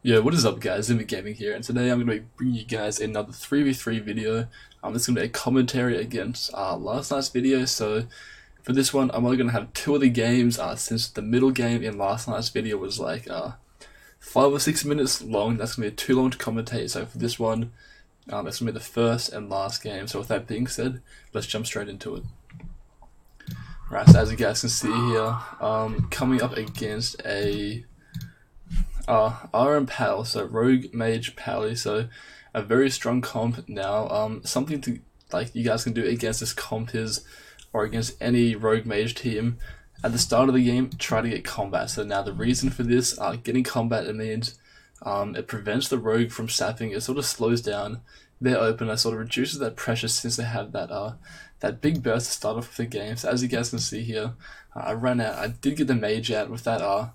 Yo, what is up guys, Zimmy Gaming here, and today I'm going to be bringing you guys another 3v3 video. This is going to be a commentary against last night's video, so for this one I'm only going to have two of the games, since the middle game in last night's video was like 5 or 6 minutes long. That's going to be too long to commentate, so for this one, that's going to be the first and last game. So with that being said, let's jump straight into it. Right, so as you guys can see here, coming up against a RM Pal, so Rogue Mage Pally, so a very strong comp now. Something to you guys can do against this comp is, or against any Rogue Mage team, at the start of the game, try to get combat. So now the reason for this, getting combat, it means it prevents the rogue from sapping. It sort of slows down their opener, sort of reduces that pressure since they have that big burst to start off with the game. So as you guys can see here, I ran out. I did get the mage out with that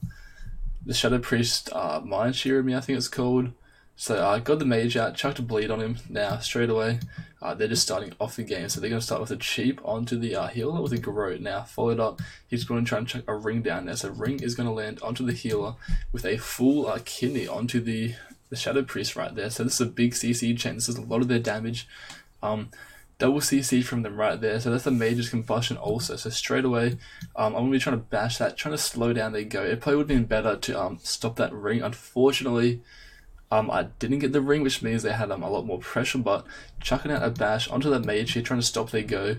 the Shadow Priest Mind Shear me, I think it's called. So I got the mage out, chucked a bleed on him. Now straight away, they're just starting off the game. So they're going to start with a cheap onto the healer with a garrote. Now followed up, he's going to try and chuck a ring down there. So ring is going to land onto the healer with a full kidney onto the Shadow Priest right there. So this is a big CC chain. This is a lot of their damage. Double CC from them right there, so that's the mage's combustion also. So straight away, I'm going to be trying to bash that, trying to slow down their go. It probably would have been better to stop that ring. Unfortunately, I didn't get the ring, which means they had a lot more pressure, but chucking out a bash onto the mage here, trying to stop their go.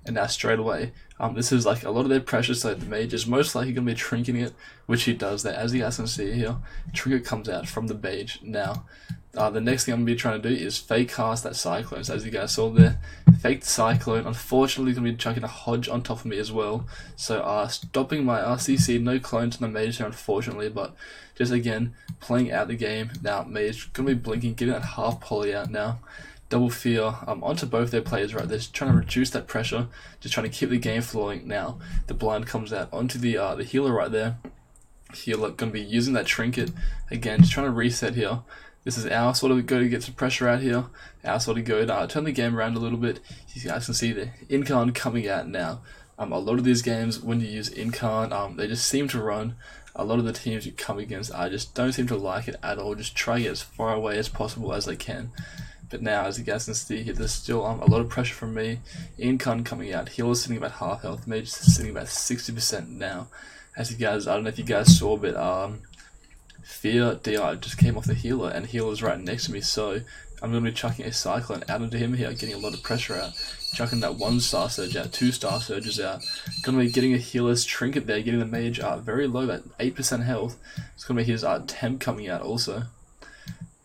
And now straight away, this is like a lot of their pressure, so the mage is most likely going to be trinketing it, which he does there. As you guys can see here, trinket comes out from the mage. Now, the next thing I'm going to be trying to do is fake cast that cyclone. So as you guys saw there, faked cyclone. Unfortunately, going to be chucking a hodge on top of me as well. So stopping my RCC, no clone to the mage here, unfortunately, but just again, playing out the game. Now, mage going to be blinking, getting that half poly out now. Double fear onto both their players right there, just trying to reduce that pressure, just trying to keep the game flowing. Now the blind comes out onto the healer right there. Healer going to be using that trinket again, just trying to reset here. This is our sort of go to get some pressure out here. Our sort of go to turn the game around a little bit. You guys can see the Incarn coming out now. A lot of these games, when you use Incarn, they just seem to run. A lot of the teams you come against, I just don't seem to like it at all. Just try to get as far away as possible as they can. But now, as you guys can see here, there's still a lot of pressure from me. Incarn coming out. Healer's sitting about half health. Mage is sitting about 60% now. As you guys, I don't know if you guys saw, but Fear DI just came off the healer, and healer's right next to me. So I'm going to be chucking a cyclone out into him here, getting a lot of pressure out. Chucking that 1-star surge out, 2-star surges out. Going to be getting a healer's trinket there, getting the mage very low at 8% health. It's going to be his temp coming out also.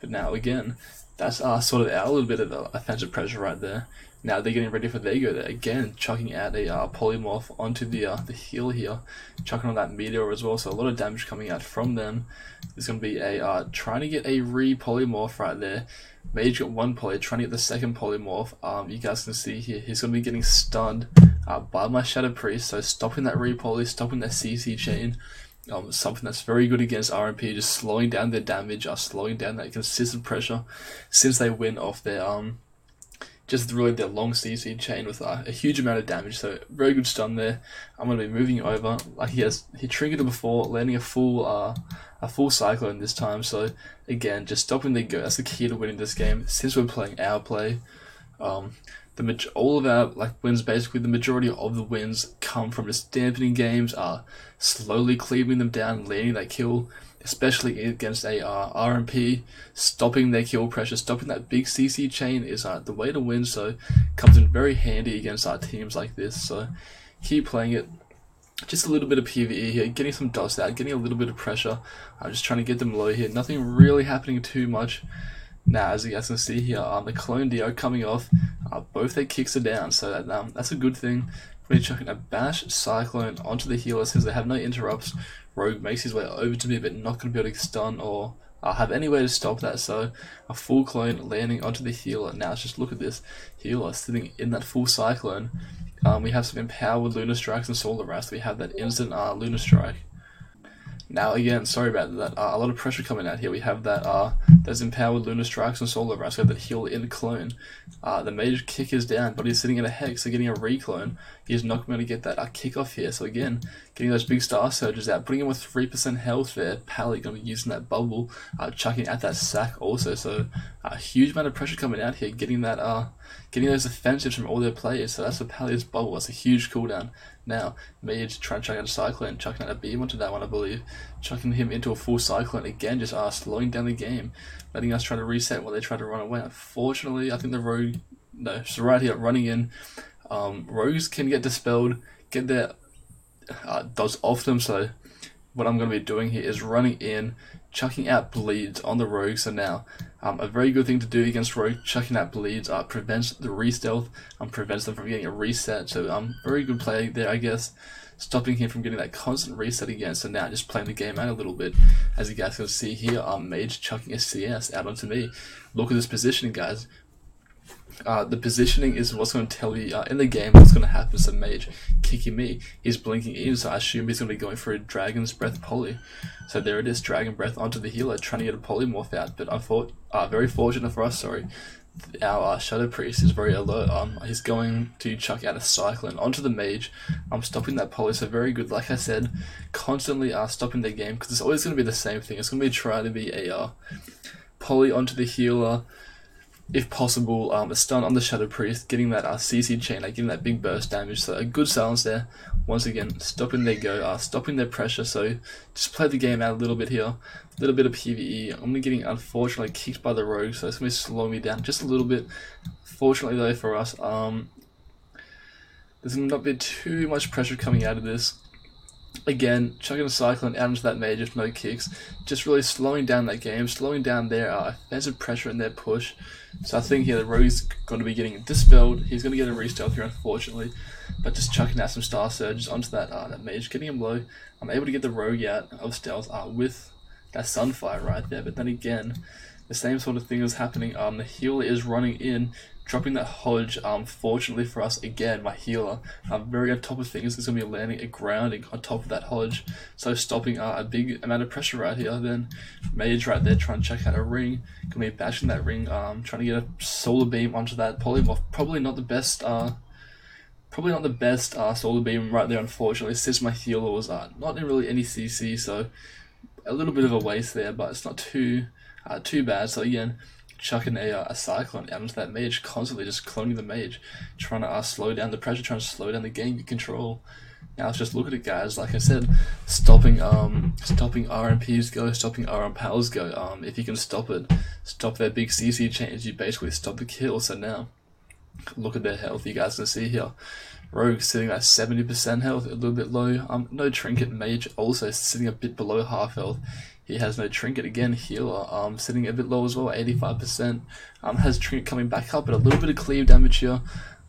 But now again, that's sort of our little bit of offensive pressure right there. Now they're getting ready for their go there. Again, chucking out a polymorph onto the healer here. Chucking on that meteor as well, so a lot of damage coming out from them. There's going to be a trying to get a re-polymorph right there. Mage got one poly, trying to get the second polymorph. You guys can see here, he's going to be getting stunned by my Shadow Priest, so stopping that re-poly, stopping that CC chain. Something that's very good against RMP, just slowing down their damage, slowing down that consistent pressure since they win off their just really their long CC chain with a huge amount of damage. So very good stun there. I'm going to be moving over. He triggered before, landing a full cyclone this time. So again, just stopping the go. That's the key to winning this game. Since we're playing our play, all of our wins, basically the majority of the wins come from just dampening games, slowly cleaving them down, landing that kill, especially against a RMP, stopping their kill pressure, stopping that big CC chain is the way to win. So comes in very handy against teams like this. So keep playing it. Just a little bit of PvE here, getting some dust out, getting a little bit of pressure. I'm just trying to get them low here. Nothing really happening too much. Now, as you guys can see here, the clone Dio coming off, both their kicks are down, so that's a good thing. We're chucking a bash cyclone onto the healer since they have no interrupts. Rogue makes his way over to me, but not going to be able to stun or have any way to stop that. So a full clone landing onto the healer. Now, let's just look at this healer sitting in that full cyclone. We have some empowered Lunar Strikes and Solar Wrath. We have that instant Lunar Strike. Now again, sorry about that. A lot of pressure coming out here. We have that those empowered Lunar Strikes and Solar Rice. We have that heal in clone. The Mage kick is down, but he's sitting in a Hex, so getting a reclone. He's not going to get that kick off here. So again, getting those big Star Surges out, putting him with 3% health there. Pally going to be using that bubble, chucking out that sack also. So a huge amount of pressure coming out here, getting that getting those offensives from all their players. So that's the Pally's bubble. That's a huge cooldown. Now, Mage trying to chuck out a Cyclone, chucking out a beam onto that one, I believe. Chucking him into a full Cyclone again, just slowing down the game, letting us try to reset while they try to run away. Unfortunately, I think the Rogue, no, so right here, running in. Rogues can get dispelled, get their dodge off them, so what I'm going to be doing here is running in, chucking out bleeds on the Rogue. So now, a very good thing to do against Rogue, chucking out bleeds prevents the re-stealth, prevents them from getting a reset. So very good play there, I guess, stopping him from getting that constant reset again. So now just playing the game out a little bit, as you guys can see here, Mage chucking a CS out onto me. Look at this positioning, guys. The positioning is what's going to tell you in the game what's going to happen. So Mage kicking me, he's blinking in, so I assume he's going to be going for a Dragon's Breath poly. So there it is, Dragon Breath onto the healer, trying to get a polymorph out. But very fortunate for us, our Shadow Priest is very alert. He's going to chuck out a Cyclone onto the Mage. Stopping that poly, so very good. Like I said, constantly stopping their game, because it's always going to be the same thing. It's going to be trying to be a poly onto the healer. If possible, a stun on the Shadow Priest, getting that CC chain, getting that big burst damage. So a good silence there. Once again, stopping their go, stopping their pressure. So just play the game out a little bit here. A little bit of PvE. I'm getting unfortunately kicked by the Rogue, so it's going to slow me down just a little bit. Fortunately though for us, there's not be too much pressure coming out of this. Again, chucking a Cyclone out into that Mage with no kicks, just really slowing down that game, slowing down their offensive pressure and their push. So I think here the Rogue's going to be getting dispelled. He's going to get a re-stealth here, unfortunately, but just chucking out some Star Surges onto that Mage, getting him low. I'm able to get the Rogue out of stealth with that Sunfire right there, but then again, the same sort of thing is happening. The healer is running in, dropping that Hodge. Fortunately for us, again, my healer, very on top of things, is going to be landing a grounding on top of that Hodge, so stopping a big amount of pressure right here. Then Mage right there trying to check out a ring, going to be bashing that ring, trying to get a solar beam onto that polymorph. Probably not the best solar beam right there, unfortunately, since my healer was not in really any CC, so a little bit of a waste there, but it's not too bad. So again, chucking a Cyclone out into that Mage, constantly just cloning the Mage, trying to slow down the pressure, trying to slow down the game you control. Now let's just look at it, guys. Like I said, stopping RMPs go, stopping RM pals go. If you can stop it, stop their big CC chains, you basically stop the kill. So now, look at their health. You guys can see here, Rogue sitting at 70% health, a little bit low. No trinket. Mage also sitting a bit below half health. He has no trinket. Again, healer sitting a bit low as well, 85%. Has trinket coming back up, but a little bit of cleave damage here.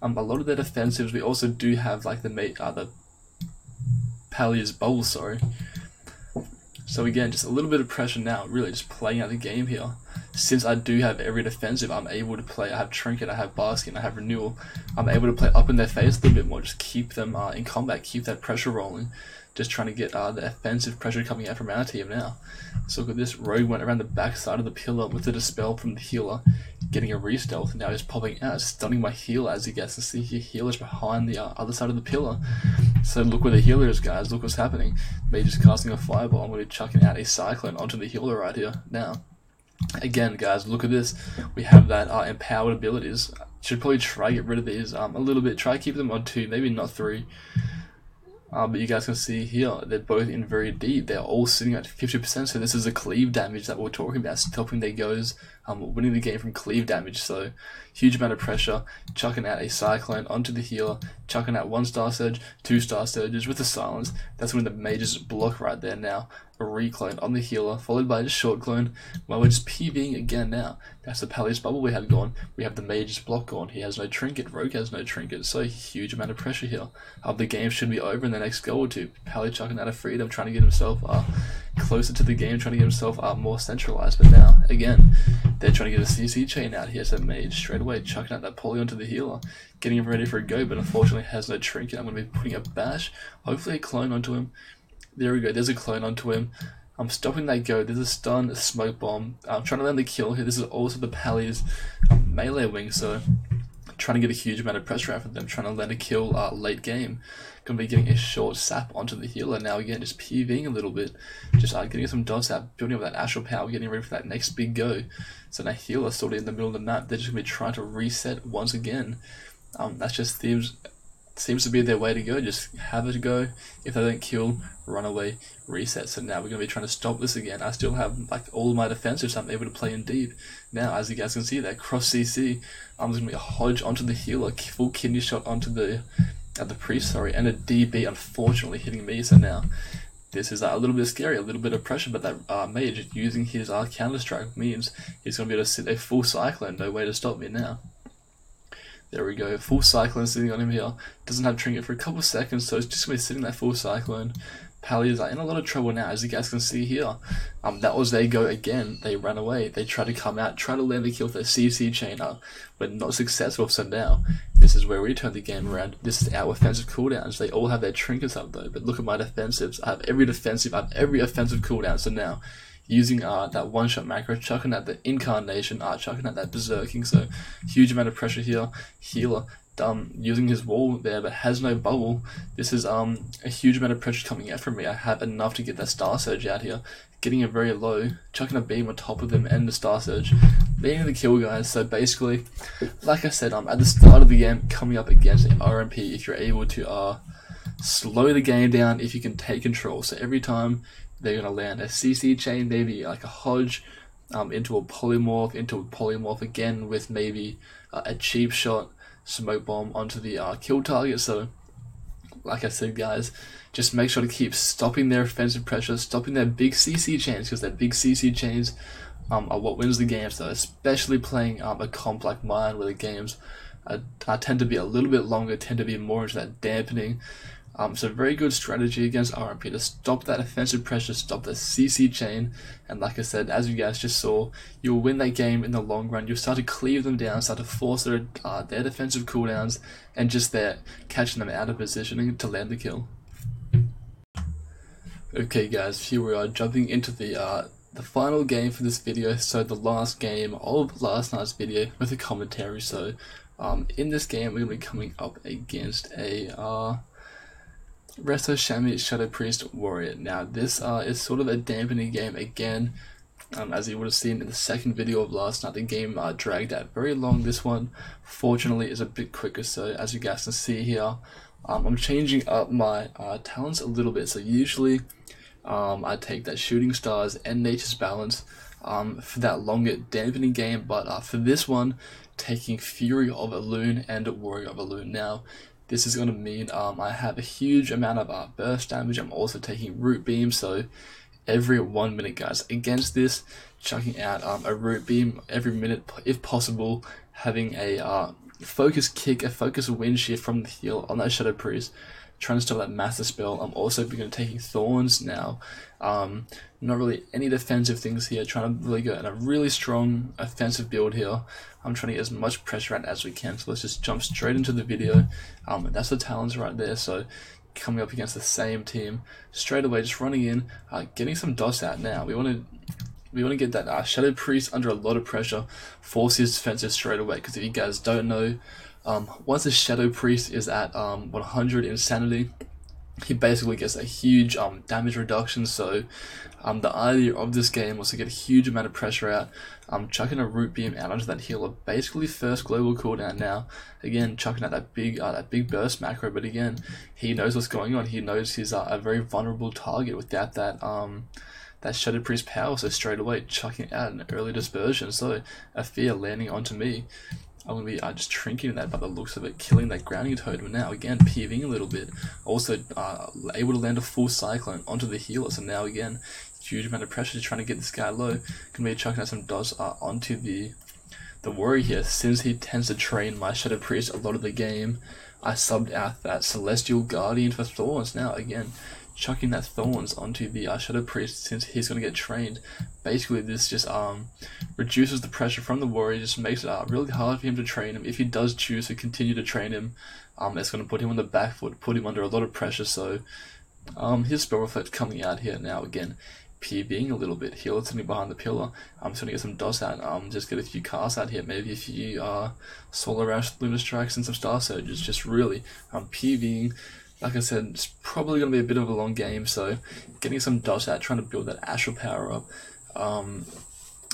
A lot of their defensives. We also do have the Pally's bubble, sorry. So again, just a little bit of pressure now, really just playing out the game here. Since I do have every defensive, I'm able to play. I have trinket, I have basket, I have renewal. I'm able to play up in their face a little bit more, just keep them in combat, keep that pressure rolling. Just trying to get the offensive pressure coming out from our team now. So look at this, Rogue went around the back side of the pillar with the dispel from the healer, getting a re-stealth. Now he's popping out, stunning my healer. As you guys can see here, healer's behind the other side of the pillar. So look where the healer is, guys. Look what's happening. Mage is casting a fireball. I'm going to be chucking out a Cyclone onto the healer right here. Now, again, guys, look at this. We have that empowered abilities. Should probably try to get rid of these a little bit. Try to keep them on 2, maybe not 3. But you guys can see here, they're both in very deep. They're all sitting at 50%, so this is a cleave damage that we're talking about, stopping their goes, winning the game from cleave damage. So huge amount of pressure, chucking out a Cyclone onto the healer, chucking out 1 Star Surge, 2 Star Surges with the silence. That's when the Mages block right there now. A reclone on the healer, followed by a short clone, while we're just PvEing again now. That's the Pally's bubble we have gone. We have the Mage's block gone. He has no trinket. Rogue has no trinket. So huge amount of pressure here. The game should be over in the next go or two. Pally chucking out of freedom, trying to get himself closer to the game, trying to get himself more centralized. But now, again, they're trying to get a CC chain out here. So Mage straight away chucking out that poly onto the healer, getting him ready for a go, but unfortunately has no trinket. I'm going to be putting a bash, hopefully a clone onto him. There we go, there's a clone onto him. I'm stopping that go. There's a stun, a smoke bomb. I'm trying to land the kill here. This is also the Pally's melee wing, so trying to get a huge amount of pressure out of them, trying to land a kill late game. Gonna be getting a short sap onto the healer now again, just Pving a little bit, just getting some dots out, building up that astral power, getting ready for that next big go. So now healer sort of in the middle of the map, they're just gonna be trying to reset once again. That's just seems to be their way to go. Just have it go. If they don't kill, run away, reset. So now we're going to be trying to stop this again. I still have like all of my defensives, so I'm able to play in deep. Now, as you guys can see, that cross CC, there's going to be a hodge onto the healer, full kidney shot onto the priest, and a DB unfortunately hitting me. So now this is a little bit scary, a little bit of pressure, but that mage using his counter strike means he's going to be able to sit a full cyclone. No way to stop me now. There we go, full cyclone sitting on him here. Doesn't have trinket for a couple of seconds, so it's just going to be sitting there full cyclone. Pally is in a lot of trouble now, as you guys can see here. That was their go again. They ran away. They tried to come out, try to land the kill with their CC chain up, but not successful. So now, this is where we turn the game around. This is our offensive cooldowns. They all have their trinkets up though, but look at my defensives. I have every offensive cooldown. So now, using that one-shot macro, chucking at the incarnation, chucking at that berserking, so huge amount of pressure here. Healer, using his wall there, but has no bubble. This is a huge amount of pressure coming out from me. I have enough to get that Star Surge out here, getting it very low, chucking a beam on top of them and the Star Surge, beating the kill, guys. So basically, like I said, at the start of the game, coming up against an RMP, if you're able to slow the game down, if you can take control. So every time they're going to land a CC chain, maybe like a hodge, into a polymorph again with maybe a cheap shot, smoke bomb onto the kill target. So like I said, guys, just make sure to keep stopping their offensive pressure, stopping their big CC chains, because their big CC chains are what wins the game. So especially playing a comp like mine, where the games tend to be a little bit longer, tend to be more into that dampening. So very good strategy against RMP to stop that offensive pressure, stop the CC chain, and like I said, as you guys just saw, you'll win that game in the long run. You'll start to cleave them down, start to force their defensive cooldowns, and just there catching them out of positioning to land the kill. Okay guys, here we are jumping into the final game for this video, so the last game of last night's video with a commentary. So in this game we're going to be coming up against a Resto Shami Shadow Priest Warrior. Now this is sort of a dampening game again. As you would have seen in the second video of last night, the game dragged out very long. This one fortunately is a bit quicker, so as you guys can see here, I'm changing up my talents a little bit. So usually I take that Shooting Stars and Nature's Balance for that longer dampening game, but for this one, taking Fury of Elune and Warrior of Elune. Now this is going to mean I have a huge amount of burst damage. I'm also taking Root Beam, so every 1 minute, guys, against this, chucking out a Root Beam every minute if possible, having a focus kick, a focus wind shift from the heal on that Shadow Priest, trying to stop that Master Spell. I'm also going to taking Thorns now. Not really any defensive things here, trying to really go in a really strong offensive build here. I'm trying to get as much pressure out as we can, so let's just jump straight into the video. And that's the talents right there, so coming up against the same team, straight away just running in, getting some DOS out now. We want to get that Shadow Priest under a lot of pressure, force his defensive straight away, because if you guys don't know, once the Shadow Priest is at 100 insanity, he basically gets a huge damage reduction. So the idea of this game was to get a huge amount of pressure out, chucking a Root Beam out onto that healer, basically first global cooldown. Now again, chucking out that big burst macro, but again, he knows what's going on. He knows he's a very vulnerable target without that Shadow Priest power, so straight away chucking out an early dispersion, so a fear landing onto me. I'm going to be just trinketing that by the looks of it, killing that grounding totem. Now again, Pving a little bit, also able to land a full cyclone onto the healer. So now again, huge amount of pressure trying to get this guy low. Going to be chucking out some dots onto the warrior here, since he tends to train my Shadow Priest a lot of the game. I subbed out that Celestial Guardian for Thorns. Now again, chucking that Thorns onto the Shadow Priest, since he's going to get trained. Basically this just reduces the pressure from the warrior, just makes it really hard for him to train him. If he does choose to continue to train him, it's going to put him on the back foot, put him under a lot of pressure. So His spell reflect coming out here now again. PVing a little bit, healer sitting behind the pillar. I'm just gonna get some dots out, just get a few casts out here, maybe a few Solar Rash, Lunar Strikes and some Star Surges, just really PVing. Like I said, it's probably gonna be a bit of a long game, so getting some dots out, trying to build that Astral power up.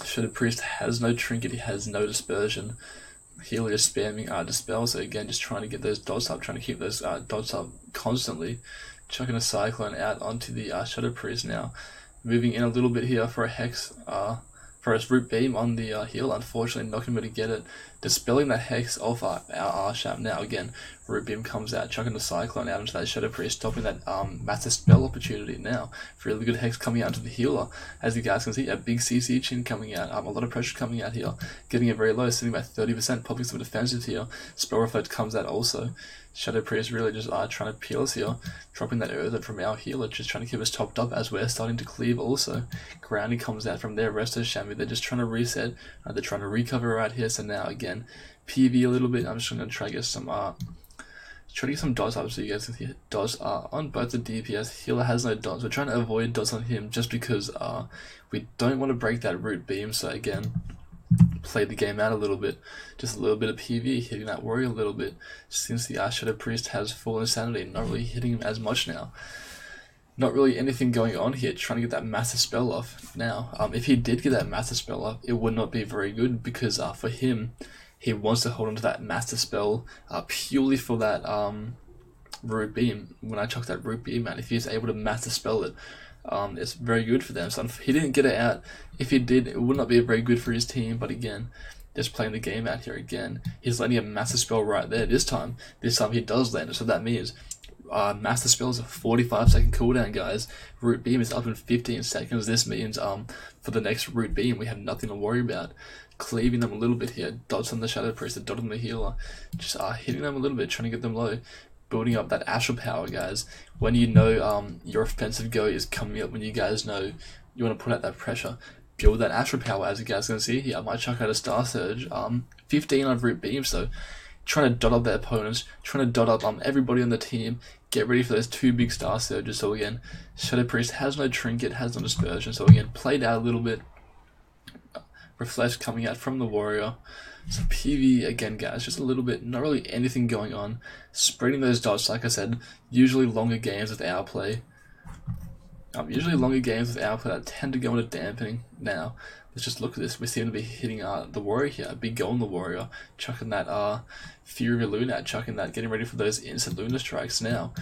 Shadow Priest has no trinket, he has no dispersion. Healer is spamming Dispel, so again, just trying to get those dots up, trying to keep those dots up constantly. Chucking a Cyclone out onto the Shadow Priest now. Moving in a little bit here for a Hex, for his Root Beam on the heal, unfortunately not going to be able to get it. Dispelling that Hex off our Arsham now again. Root Beam comes out, chucking the Cyclone out into that Shadow Priest, stopping that massive spell opportunity now. Really good Hex coming out into the healer. As you guys can see, a big CC chin coming out, a lot of pressure coming out here. Getting it very low, sitting by 30%, popping some defensives here. Spell Reflect comes out also. Shadow Priest really just trying to peel us here, dropping that Earth from our healer, just trying to keep us topped up as we're starting to cleave also. Grounding comes out from their Resto Shami, they're just trying to reset, they're trying to recover right here, so now again, PV a little bit. I'm just going to try to get some dots up so you guys can see dots on both the DPS. Healer has no dots, we're trying to avoid dots on him just because we don't want to break that Root Beam, so again, play the game out a little bit, just a little bit of PV, hitting that warrior a little bit, since the Shadow Priest has full insanity, not really hitting him as much now. Not really anything going on here, trying to get that massive spell off now. If he did get that massive spell off, it would not be very good, because for him, he wants to hold on to that master spell purely for that Root Beam. When I chuck that Root Beam out, if he's able to master spell it, it's very good for them. So if he didn't get it out, if he did, it would not be very good for his team. But again, just playing the game out here again, he's landing a master spell right there this time. This time he does land it, so that means master spells a 45-second cooldown, guys. Root Beam is up in 15 seconds. This means for the next Root Beam, we have nothing to worry about. Cleaving them a little bit here, dots on the Shadow Priest, a dot on the healer, just hitting them a little bit, trying to get them low. Building up that Astral power, guys. When you know your offensive go is coming up, when you guys know you want to put out that pressure, build that Astral power, as you guys can see here. I might chuck out a Star Surge, 15 on Root Beam, so trying to dot up their opponents, trying to dot up everybody on the team, get ready for those two big Star Surges. So again, Shadow Priest has no trinket, has no dispersion, so again, played out a little bit. Reflect coming out from the warrior. So PV again, guys, just a little bit, not really anything going on. Spreading those dots, like I said, usually longer games with our play. Usually longer games with our play that tend to go into dampening. Now, let's just look at this. We seem to be hitting the warrior here, a big goal on the warrior, chucking that Fury Luna, chucking that, getting ready for those instant Lunar Strikes now.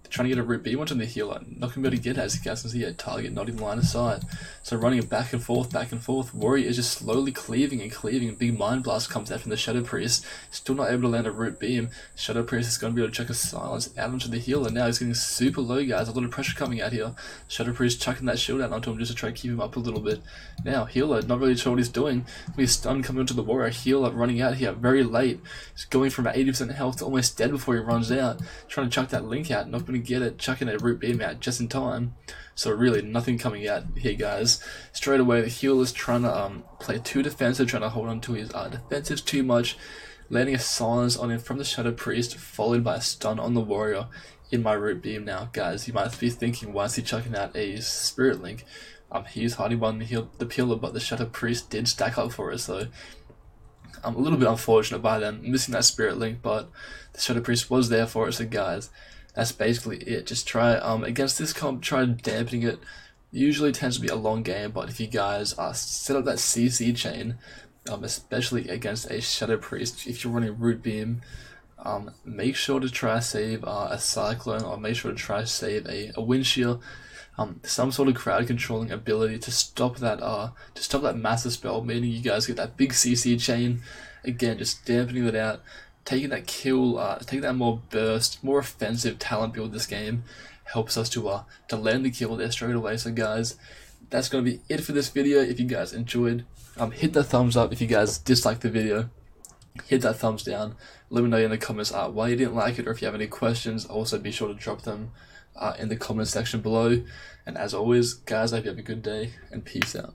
Trying to get a Root Beam onto the healer, not going to be able to get it, as you guys can see, a target not in line of sight. So running it back and forth, warrior is just slowly cleaving and cleaving, a big Mind Blast comes out from the Shadow Priest, still not able to land a Root Beam. Shadow Priest is going to be able to chuck a Silence out onto the healer, now he's getting super low, guys, a lot of pressure coming out here. Shadow Priest chucking that shield out onto him just to try to keep him up a little bit. Now, healer, not really sure what he's doing, with his stun coming onto the warrior, healer running out here very late, he's going from 80% health to almost dead before he runs out, trying to chuck that Link out, not going to get it, chucking a Root Beam out just in time. So really nothing coming out here, guys. Straight away the healer's trying to play too defensive, trying to hold on to his defensives too much, landing a Silence on him from the Shadow Priest, followed by a stun on the warrior in my Root Beam. Now, guys, you might be thinking, why is he chucking out a Spirit Link? He's hiding behind the pillar, but the Shadow Priest did stack up for us, so I'm a little bit unfortunate by them missing that Spirit Link, but the Shadow Priest was there for us. So guys, that's basically it. Just try against this comp, try dampening it. Usually tends to be a long game, but if you guys set up that CC chain, especially against a Shadow Priest, if you're running Root Beam, make sure to try to save a Cyclone, or make sure to try to save a Wind Shear, some sort of crowd controlling ability to stop that massive spell, meaning you guys get that big CC chain. Again, just dampening it out, taking that kill, taking that more burst, more offensive talent build this game helps us to land the kill there straight away. So guys, that's going to be it for this video. If you guys enjoyed, hit that thumbs up. If you guys disliked the video, hit that thumbs down. Let me know in the comments why you didn't like it, or if you have any questions, also be sure to drop them in the comment section below. And as always, guys, I hope you have a good day, and peace out.